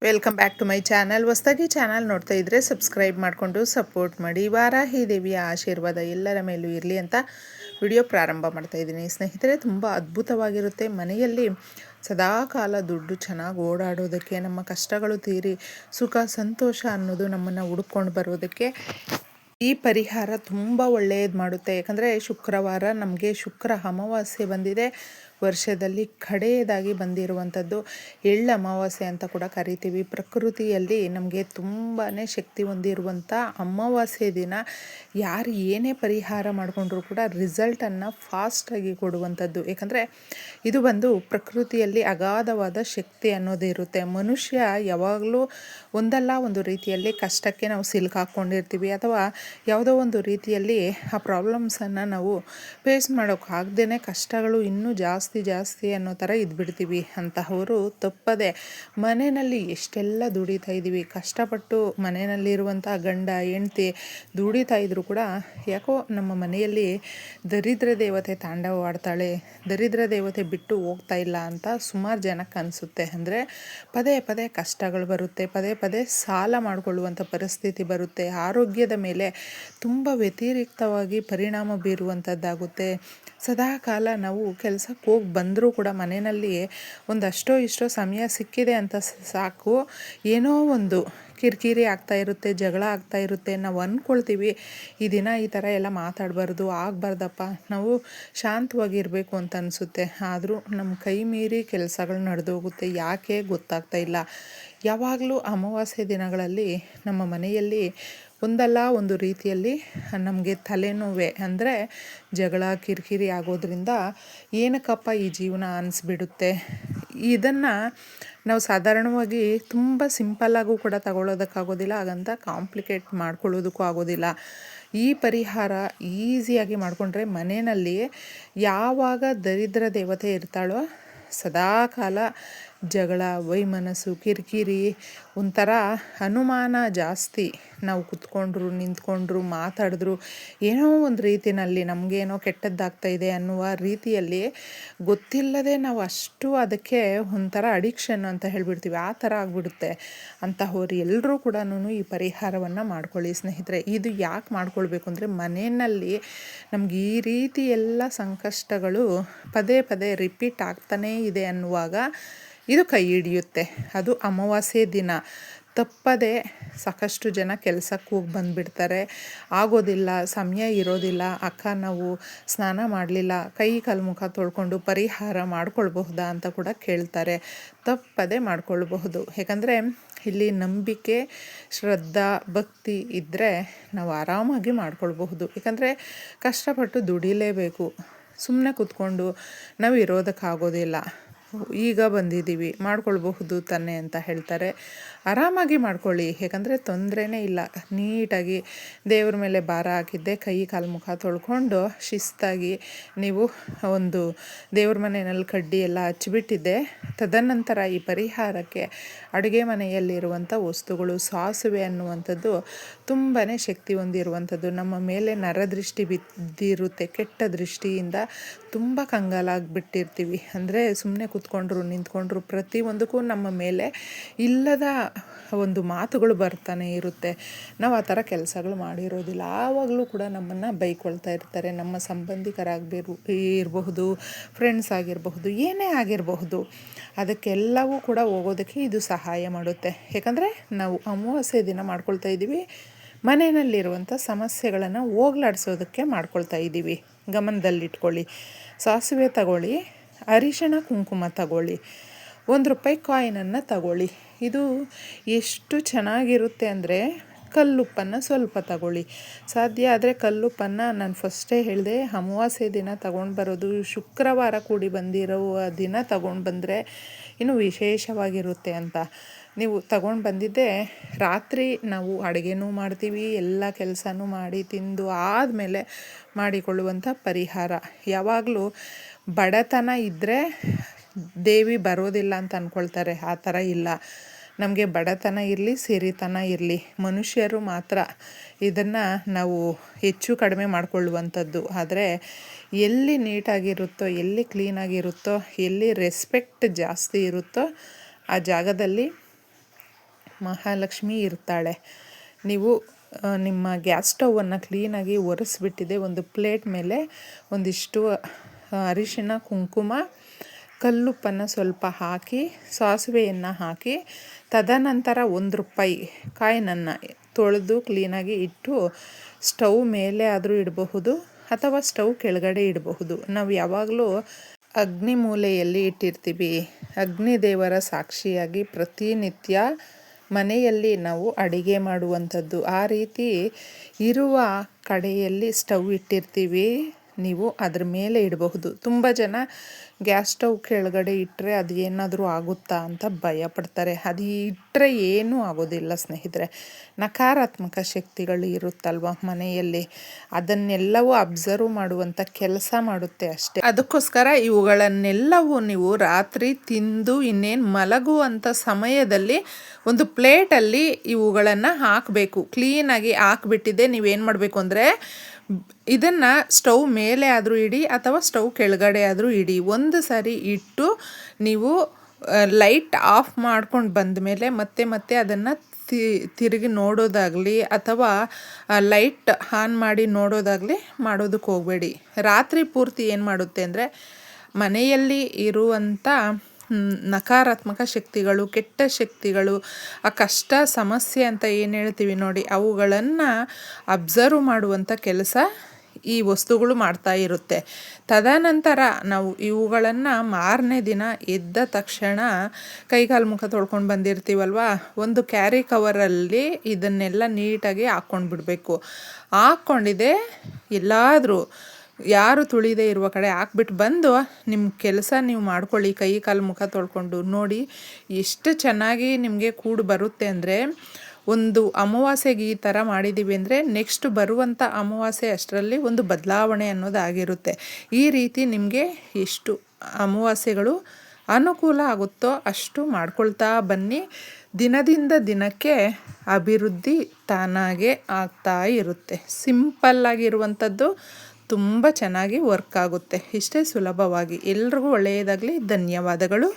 Welcome back to my channel. ಹೊಸದಾಗಿ channel ನೋಡ್ತಾ ಇದ್ದರೆ ಸಬ್ಸ್ಕ್ರೈಬ್ ಮಾಡಿಕೊಂಡು ಸಪೋರ್ಟ್ ಮಾಡಿ. ವಾರಾಹಿ ದೇವಿಯ ಆಶೀರ್ವಾದ ಎಲ್ಲರ ಮೇಲೂ ಇರಲಿ ಅಂತ ವಿಡಿಯೋ ಪ್ರಾರಂಭ ಮಾಡ್ತಾ ಇದ್ದೀನಿ. ಸ್ನೇಹಿತರೆ, ತುಂಬ ಅದ್ಭುತವಾಗಿರುತ್ತೆ. ಮನೆಯಲ್ಲಿ ಸದಾಕಾಲ ದುಡ್ಡು ಚೆನ್ನಾಗಿ ಓಡಾಡೋದಕ್ಕೆ, ನಮ್ಮ ಕಷ್ಟಗಳು ತೀರಿ ಸುಖ ಸಂತೋಷ ಅನ್ನೋದು ನಮ್ಮನ್ನು ಹುಡುಕೊಂಡು ಬರೋದಕ್ಕೆ ಈ ಪರಿಹಾರ ತುಂಬ ಒಳ್ಳೆಯದು ಮಾಡುತ್ತೆ. ಯಾಕಂದರೆ ಶುಕ್ರವಾರ ನಮಗೆ ಶುಕ್ರ ಅಮಾವಾಸ್ಯೆ ಬಂದಿದೆ. ವರ್ಷದಲ್ಲಿ ಕಡೆಯದಾಗಿ ಬಂದಿರುವಂಥದ್ದು ಎಳ್ಳು ಅಮಾವಾಸ್ಯೆ ಅಂತ ಕೂಡ ಕರಿತೀವಿ. ಪ್ರಕೃತಿಯಲ್ಲಿ ನಮಗೆ ತುಂಬಾ ಶಕ್ತಿ ಹೊಂದಿರುವಂಥ ಅಮಾವಾಸ್ಯೆ ದಿನ ಯಾರು ಏನೇ ಪರಿಹಾರ ಮಾಡಿಕೊಂಡ್ರೂ ಕೂಡ ರಿಸಲ್ಟನ್ನು ಫಾಸ್ಟಾಗಿ ಕೊಡುವಂಥದ್ದು. ಯಾಕಂದರೆ ಇದು ಬಂದು ಪ್ರಕೃತಿಯಲ್ಲಿ ಅಗಾಧವಾದ ಶಕ್ತಿ ಅನ್ನೋದು ಇರುತ್ತೆ. ಮನುಷ್ಯ ಯಾವಾಗಲೂ ಒಂದಲ್ಲ ಒಂದು ರೀತಿಯಲ್ಲಿ ಕಷ್ಟಕ್ಕೆ ನಾವು ಸಿಲುಕಾಕೊಂಡಿರ್ತೀವಿ, ಅಥವಾ ಯಾವುದೋ ಒಂದು ರೀತಿಯಲ್ಲಿ ಆ ಪ್ರಾಬ್ಲಮ್ಸನ್ನು ನಾವು ಫೇಸ್ ಮಾಡೋಕ್ಕಾಗ್ದೇ ಕಷ್ಟಗಳು ಇನ್ನೂ ಜಾಸ್ತಿ ಅನ್ನೋ ಥರ ಇದ್ಬಿಡ್ತೀವಿ. ಅಂತಹವರು ತಪ್ಪದೆ ಮನೆಯಲ್ಲಿ ಎಷ್ಟೆಲ್ಲ ದುಡಿತಾ ಇದ್ದೀವಿ, ಕಷ್ಟಪಟ್ಟು ಮನೆಯಲ್ಲಿರುವಂಥ ಗಂಡ ಹೆಂಡ್ತಿ ದುಡಿತಾ ಇದ್ದರೂ ಕೂಡ ಯಾಕೋ ನಮ್ಮ ಮನೆಯಲ್ಲಿ ದರಿದ್ರ ದೇವತೆ ತಾಂಡವವಾಡ್ತಾಳೆ, ದರಿದ್ರ ದೇವತೆ ಬಿಟ್ಟು ಹೋಗ್ತಾ ಇಲ್ಲ ಅಂತ ಸುಮಾರು ಜನಕ್ಕೆ ಅನಿಸುತ್ತೆ. ಅಂದರೆ ಪದೇ ಕಷ್ಟಗಳು ಬರುತ್ತೆ, ಪದೇ ಸಾಲ ಮಾಡಿಕೊಳ್ಳುವಂಥ ಪರಿಸ್ಥಿತಿ ಬರುತ್ತೆ, ಆರೋಗ್ಯದ ಮೇಲೆ ತುಂಬ ವ್ಯತಿರಿಕ್ತವಾಗಿ ಪರಿಣಾಮ ಬೀರುವಂಥದ್ದಾಗುತ್ತೆ. ಸದಾಕಾಲ ನಾವು ಕೆಲಸಕ್ಕೆ ಹೋಗಿ ಬಂದರೂ ಕೂಡ ಮನೆಯಲ್ಲಿ ಒಂದಷ್ಟೋ ಇಷ್ಟೋ ಸಮಯ ಸಿಕ್ಕಿದೆ ಅಂತ ಸಾಕು, ಏನೋ ಒಂದು ಕಿರಿಕಿರಿ ಆಗ್ತಾ ಇರುತ್ತೆ, ಜಗಳ ಆಗ್ತಾ ಇರುತ್ತೆ. ನಾವು ಅಂದ್ಕೊಳ್ತೀವಿ ಈ ದಿನ ಈ ಥರ ಎಲ್ಲ ಮಾತಾಡಬಾರ್ದು, ಆಗಬಾರ್ದಪ್ಪ, ನಾವು ಶಾಂತವಾಗಿರಬೇಕು ಅಂತ ಅನಿಸುತ್ತೆ. ಆದರೂ ನಮ್ಮ ಕೈ ಮೀರಿ ಕೆಲಸಗಳು ನಡೆದೋಗುತ್ತೆ. ಯಾಕೆ ಗೊತ್ತಾಗ್ತಾ ಇಲ್ಲ. ಯಾವಾಗಲೂ ಅಮಾವಾಸ್ಯೆ ದಿನಗಳಲ್ಲಿ ನಮ್ಮ ಮನೆಯಲ್ಲಿ ಒಂದಲ್ಲ ಒಂದು ರೀತಿಯಲ್ಲಿ ನಮಗೆ ತಲೆನೋವೆ, ಅಂದರೆ ಜಗಳ ಕಿರಿಕಿರಿ ಆಗೋದ್ರಿಂದ ಏನಕ್ಕಪ್ಪ ಈ ಜೀವನ ಅನಿಸ್ಬಿಡುತ್ತೆ. ಇದನ್ನು ನಾವು ಸಾಧಾರಣವಾಗಿ ತುಂಬ ಸಿಂಪಲ್ಲಾಗೂ ಕೂಡ ತಗೊಳ್ಳೋದಕ್ಕಾಗೋದಿಲ್ಲ, ಹಾಗಂತ ಕಾಂಪ್ಲಿಕೇಟ್ ಮಾಡ್ಕೊಳ್ಳೋದಕ್ಕೂ ಆಗೋದಿಲ್ಲ. ಈ ಪರಿಹಾರ ಈಸಿಯಾಗಿ ಮಾಡಿಕೊಂಡ್ರೆ ಮನೆಯಲ್ಲಿ ಯಾವಾಗ ದರಿದ್ರ ದೇವತೆ ಇರ್ತಾಳೋ ಸದಾಕಾಲ ಜಗಳ, ವೈಮನಸ್ಸು, ಕಿರಿಕಿರಿ, ಒಂಥರ ಅನುಮಾನ ಜಾಸ್ತಿ. ನಾವು ಕೂತ್ಕೊಂಡ್ರು ನಿಂತ್ಕೊಂಡ್ರು ಮಾತಾಡಿದ್ರು ಏನೋ ಒಂದು ರೀತಿಯಲ್ಲಿ ನಮಗೇನೋ ಕೆಟ್ಟದ್ದಾಗ್ತಾ ಇದೆ ಅನ್ನುವ ರೀತಿಯಲ್ಲಿ ಗೊತ್ತಿಲ್ಲದೆ ನಾವು ಅಷ್ಟು ಅದಕ್ಕೆ ಒಂಥರ ಅಡಿಕ್ಷನ್ ಅಂತ ಹೇಳಿಬಿಡ್ತೀವಿ, ಆ ಥರ ಆಗಿಬಿಡುತ್ತೆ. ಅಂತಹವ್ರು ಎಲ್ಲರೂ ಕೂಡ ಈ ಪರಿಹಾರವನ್ನು ಮಾಡ್ಕೊಳ್ಳಿ ಸ್ನೇಹಿತರೆ. ಇದು ಯಾಕೆ ಮಾಡ್ಕೊಳ್ಬೇಕು ಅಂದರೆ ಮನೆಯಲ್ಲಿ ನಮ್ಗೆ ಈ ರೀತಿ ಎಲ್ಲ ಸಂಕಷ್ಟಗಳು ಪದೇ ರಿಪೀಟ್ ಆಗ್ತಾನೇ ಇದೆ ಅನ್ನುವಾಗ ಇದು ಕೈ ಹಿಡಿಯುತ್ತೆ. ಅದು ಅಮಾವಾಸ್ಯೆ ದಿನ ತಪ್ಪದೆ ಸಾಕಷ್ಟು ಜನ ಕೆಲಸಕ್ಕೆ ಹೋಗಿ ಬಂದುಬಿಡ್ತಾರೆ, ಆಗೋದಿಲ್ಲ, ಸಮಯ ಇರೋದಿಲ್ಲ. ಅಕ್ಕ ನಾವು ಸ್ನಾನ ಮಾಡಲಿಲ್ಲ, ಕೈ ಕಾಲು ಮುಖ ತೊಳ್ಕೊಂಡು ಪರಿಹಾರ ಮಾಡ್ಕೊಳ್ಬಹುದಾ ಅಂತ ಕೂಡ ಕೇಳ್ತಾರೆ. ತಪ್ಪದೆ ಮಾಡ್ಕೊಳ್ಬಹುದು. ಯಾಕಂದರೆ ಇಲ್ಲಿ ನಂಬಿಕೆ, ಶ್ರದ್ಧಾ, ಭಕ್ತಿ ಇದ್ದರೆ ನಾವು ಆರಾಮಾಗಿ ಮಾಡ್ಕೊಳ್ಬಹುದು. ಯಾಕಂದರೆ ಕಷ್ಟಪಟ್ಟು ದುಡಿಲೇಬೇಕು, ಸುಮ್ಮನೆ ಕೂತ್ಕೊಂಡು ನಾವು ಇರೋದಕ್ಕಾಗೋದಿಲ್ಲ. ಈಗ ಬಂದಿದ್ದೀವಿ ಮಾಡ್ಕೊಳ್ಬಹುದು ತಾನೆ ಅಂತ ಹೇಳ್ತಾರೆ. ಆರಾಮಾಗಿ ಮಾಡ್ಕೊಳ್ಳಿ, ಯಾಕಂದರೆ ತೊಂದರೆನೇ ಇಲ್ಲ. ನೀಟಾಗಿ ದೇವ್ರ ಮೇಲೆ ಭಾರ ಹಾಕಿದ್ದೆ, ಕೈ ಕಾಲು ಮುಖ ತೊಳ್ಕೊಂಡು ಶಿಸ್ತಾಗಿ ನೀವು ಒಂದು ದೇವ್ರ ಮನೆಯಲ್ಲಿ ಕಡ್ಡಿ ಎಲ್ಲ ಹಚ್ಚಿಬಿಟ್ಟಿದ್ದೆ. ತದನಂತರ ಈ ಪರಿಹಾರಕ್ಕೆ ಅಡುಗೆ ಮನೆಯಲ್ಲಿರುವಂಥ ವಸ್ತುಗಳು, ಸಾಸುವೆ ಅನ್ನುವಂಥದ್ದು ತುಂಬಾ ಶಕ್ತಿ ಹೊಂದಿರುವಂಥದ್ದು. ನಮ್ಮ ಮೇಲೆ ನರದೃಷ್ಟಿ ಬಿದ್ದಿರುತ್ತೆ, ಕೆಟ್ಟ ದೃಷ್ಟಿಯಿಂದ ತುಂಬ ಕಂಗಾಲಾಗಿಬಿಟ್ಟಿರ್ತೀವಿ. ಅಂದರೆ ಸುಮ್ಮನೆ ಕೂತ್ಕೊಂಡ್ರು ನಿಂತ್ಕೊಂಡ್ರು ಪ್ರತಿಯೊಂದಕ್ಕೂ ನಮ್ಮ ಮೇಲೆ ಇಲ್ಲದ ಒಂದು ಮಾತುಗಳು ಬರ್ತಾನೆ ಇರುತ್ತೆ. ನಾವು ಆ ಥರ ಕೆಲಸಗಳು ಮಾಡಿರೋದಿಲ್ಲ. ಆವಾಗಲೂ ಕೂಡ ನಮ್ಮನ್ನು ಬೈಕೊಳ್ತಾ ಇರ್ತಾರೆ. ನಮ್ಮ ಇರಬಹುದು, ಫ್ರೆಂಡ್ಸ್ ಆಗಿರಬಹುದು, ಏನೇ ಆಗಿರಬಹುದು, ಅದಕ್ಕೆಲ್ಲವೂ ಕೂಡ ಹೋಗೋದಕ್ಕೆ ಇದು ಸಹಾಯ ಮಾಡುತ್ತೆ. ಯಾಕಂದರೆ ನಾವು ಅಮಾವಾಸ್ಯೆ ದಿನ ಮಾಡ್ಕೊಳ್ತಾ ಇದ್ದೀವಿ, ಮನೆಯಲ್ಲಿರುವಂಥ ಸಮಸ್ಯೆಗಳನ್ನು ಹೋಗ್ಲಾಡಿಸೋದಕ್ಕೆ ಮಾಡ್ಕೊಳ್ತಾ ಇದ್ದೀವಿ. ಗಮನದಲ್ಲಿಟ್ಕೊಳ್ಳಿ. ಸಾಸಿವೆ ತಗೊಳ್ಳಿ, ಅರಿಶಿಣ ಕುಂಕುಮ ತಗೊಳ್ಳಿ, ₹1 ಕಾಯಿನನ್ನು ತಗೊಳ್ಳಿ. ಇದು ಎಷ್ಟು ಚೆನ್ನಾಗಿರುತ್ತೆ ಅಂದರೆ ಕಲ್ಲುಪ್ಪನ್ನು ಸ್ವಲ್ಪ ತಗೊಳ್ಳಿ. ಸಾಧ್ಯ ಆದರೆ ಕಲ್ಲುಪ್ಪನ್ನು ನಾನು ಫಸ್ಟೇ ಹೇಳಿದೆ, ಅಮಾವಾಸ್ಯೆ ದಿನ ತಗೊಂಡು ಬರೋದು, ಶುಕ್ರವಾರ ಕೂಡಿ ಬಂದಿರೋ ದಿನ ತಗೊಂಡು ಬಂದರೆ ಇನ್ನೂ ವಿಶೇಷವಾಗಿರುತ್ತೆ ಅಂತ. ನೀವು ತಗೊಂಡು ಬಂದಿದ್ದೆ ರಾತ್ರಿ ನಾವು ಅಡುಗೆನೂ ಮಾಡ್ತೀವಿ, ಎಲ್ಲ ಕೆಲಸನೂ ಮಾಡಿ ತಿಂದು ಆದಮೇಲೆ ಮಾಡಿಕೊಳ್ಳುವಂಥ ಪರಿಹಾರ. ಯಾವಾಗಲೂ ಬಡತನ ಇದ್ದರೆ ದೇವಿ ಬರೋದಿಲ್ಲ ಅಂತ ಅಂದ್ಕೊಳ್ತಾರೆ. ಆ ಥರ ಇಲ್ಲ. ನಮಗೆ ಬಡತನ ಇರಲಿ, ಸಿರಿತನ ಇರಲಿ, ಮನುಷ್ಯರು ಮಾತ್ರ ಇದನ್ನು ನಾವು ಹೆಚ್ಚು ಕಡಿಮೆ ಮಾಡಿಕೊಳ್ಳುವಂಥದ್ದು. ಆದರೆ ಎಲ್ಲಿ ನೀಟಾಗಿರುತ್ತೋ, ಎಲ್ಲಿ ಕ್ಲೀನಾಗಿರುತ್ತೋ, ಎಲ್ಲಿ ರೆಸ್ಪೆಕ್ಟ್ ಜಾಸ್ತಿ ಇರುತ್ತೋ ಆ ಜಾಗದಲ್ಲಿ ಮಹಾಲಕ್ಷ್ಮಿ ಇರ್ತಾಳೆ. ನೀವು ನಿಮ್ಮ ಗ್ಯಾಸ್ ಸ್ಟವನ್ನು ಕ್ಲೀನಾಗಿ ಒರೆಸ್ಬಿಟ್ಟಿದೆ ಒಂದು ಪ್ಲೇಟ್ ಮೇಲೆ ಒಂದಿಷ್ಟು ಅರಿಶಿನ, ಕುಂಕುಮ, ಕಲ್ಲುಪ್ಪನ್ನು ಸ್ವಲ್ಪ ಹಾಕಿ, ಸಾಸಿವೆಯನ್ನು ಹಾಕಿ, ತದನಂತರ ₹1 ಕಾಯಿನನ್ನು ತೊಳೆದು ಕ್ಲೀನಾಗಿ ಇಟ್ಟು ಸ್ಟವ್ ಮೇಲೆ ಆದರೂ ಇಡಬಹುದು ಅಥವಾ ಸ್ಟವ್ ಕೆಳಗಡೆ ಇಡಬಹುದು. ನಾವು ಯಾವಾಗಲೂ ಅಗ್ನಿ ಮೂಲೆಯಲ್ಲಿ ಇಟ್ಟಿರ್ತೀವಿ. ಅಗ್ನಿ ದೇವರ ಸಾಕ್ಷಿಯಾಗಿ ಪ್ರತಿನಿತ್ಯ ಮನೆಯಲ್ಲಿ ನಾವು ಅಡಿಗೆ ಮಾಡುವಂಥದ್ದು. ಆ ರೀತಿ ಇರುವ ಕಡೆಯಲ್ಲಿ ಸ್ಟವ್ ಇಟ್ಟಿರ್ತೀವಿ. ನೀವು ಅದ್ರ ಮೇಲೆ ಇಡಬಹುದು. ತುಂಬ ಜನ ಗ್ಯಾಸ್ ಸ್ಟವ್ ಕೆಳಗಡೆ ಇಟ್ಟರೆ ಅದು ಏನಾದರೂ ಆಗುತ್ತಾ ಅಂತ ಭಯಪಡ್ತಾರೆ. ಅದು ಇಟ್ಟರೆ ಏನೂ ಆಗೋದಿಲ್ಲ ಸ್ನೇಹಿತರೆ. ನಕಾರಾತ್ಮಕ ಶಕ್ತಿಗಳು ಇರುತ್ತಲ್ವ ಮನೆಯಲ್ಲಿ, ಅದನ್ನೆಲ್ಲವೂ ಅಬ್ಸರ್ವ್ ಮಾಡುವಂಥ ಕೆಲಸ ಮಾಡುತ್ತೆ ಅಷ್ಟೇ. ಅದಕ್ಕೋಸ್ಕರ ಇವುಗಳನ್ನೆಲ್ಲವೂ ನೀವು ರಾತ್ರಿ ತಿಂದು ಇನ್ನೇನು ಮಲಗುವಂಥ ಸಮಯದಲ್ಲಿ ಒಂದು ಪ್ಲೇಟಲ್ಲಿ ಇವುಗಳನ್ನು ಹಾಕಬೇಕು. ಕ್ಲೀನಾಗಿ ಹಾಕ್ಬಿಟ್ಟಿದೆ. ನೀವೇನು ಮಾಡಬೇಕು ಅಂದರೆ ಇದನ್ನು ಸ್ಟವ್ ಮೇಲೆ ಆದರೂ ಇಡಿ ಅಥವಾ ಸ್ಟವ್ ಕೆಳಗಡೆ ಆದರೂ ಇಡಿ. ಒಂದು ಸಾರಿ ಇಟ್ಟು ನೀವು ಲೈಟ್ ಆಫ್ ಮಾಡ್ಕೊಂಡು ಬಂದ ಮೇಲೆ ಮತ್ತೆ ಅದನ್ನು ತಿರುಗಿ ನೋಡೋದಾಗಲಿ ಅಥವಾ ಲೈಟ್ ಆನ್ ಮಾಡಿ ನೋಡೋದಾಗಲಿ ಮಾಡೋದಕ್ಕೆ ಹೋಗಬೇಡಿ. ರಾತ್ರಿ ಪೂರ್ತಿ ಏನು ಮಾಡುತ್ತೆ ಅಂದರೆ ಮನೆಯಲ್ಲಿ ಇರುವಂಥ ನಕಾರಾತ್ಮಕ ಶಕ್ತಿಗಳು, ಕೆಟ್ಟ ಶಕ್ತಿಗಳು, ಆ ಕಷ್ಟ ಸಮಸ್ಯೆ ಅಂತ ಏನು ಹೇಳ್ತೀವಿ ನೋಡಿ, ಅವುಗಳನ್ನು ಅಬ್ಸರ್ವ್ ಮಾಡುವಂಥ ಕೆಲಸ ಈ ವಸ್ತುಗಳು ಮಾಡ್ತಾ ಇರುತ್ತೆ. ತದನಂತರ ನಾವು ಇವುಗಳನ್ನು ಮಾರನೇ ದಿನ ಎದ್ದ ತಕ್ಷಣ ಕೈಕಾಲು ಮುಖ ತೊಳ್ಕೊಂಡು ಬಂದಿರ್ತೀವಲ್ವ, ಒಂದು ಕ್ಯಾರಿ ಕವರಲ್ಲಿ ಇದನ್ನೆಲ್ಲ ನೀಟಾಗಿ ಹಾಕ್ಕೊಂಡು ಬಿಡಬೇಕು. ಹಾಕ್ಕೊಂಡಿದೆ ಎಲ್ಲಾದರೂ ಯಾರು ತುಳಿದೇ ಇರುವ ಕಡೆ ಹಾಕ್ಬಿಟ್ಟು ಬಂದು ನಿಮ್ಮ ಕೆಲಸ ನೀವು ಮಾಡ್ಕೊಳ್ಳಿ. ಕೈ ಕಾಲು ಮುಖ ತೊಳ್ಕೊಂಡು ನೋಡಿ ಎಷ್ಟು ಚೆನ್ನಾಗಿ ನಿಮಗೆ ಕೂಡು ಬರುತ್ತೆ ಅಂದರೆ, ಒಂದು ಅಮಾವಾಸ್ಯೆಗೆ ಈ ಥರ ಮಾಡಿದ್ದೀವಿ ಅಂದರೆ ನೆಕ್ಸ್ಟ್ ಬರುವಂಥ ಅಮಾವಾಸ್ಯೆ ಅಷ್ಟರಲ್ಲಿ ಒಂದು ಬದಲಾವಣೆ ಅನ್ನೋದಾಗಿರುತ್ತೆ. ಈ ರೀತಿ ನಿಮಗೆ ಎಷ್ಟು ಅಮಾವಾಸ್ಯೆಗಳು ಅನುಕೂಲ ಆಗುತ್ತೋ ಅಷ್ಟು ಮಾಡ್ಕೊಳ್ತಾ ಬನ್ನಿ. ದಿನದಿಂದ ದಿನಕ್ಕೆ ಅಭಿವೃದ್ಧಿ ತಾನಾಗೆ ಆಗ್ತಾ ಇರುತ್ತೆ. ಸಿಂಪಲ್ಲಾಗಿರುವಂಥದ್ದು ತುಂಬ ಚೆನ್ನಾಗಿ ವರ್ಕ್ ಆಗುತ್ತೆ. ಇಷ್ಟೇ ಸುಲಭವಾಗಿ. ಎಲ್ರಿಗೂ ಒಳ್ಳೆಯದಾಗಲಿ. ಧನ್ಯವಾದಗಳು.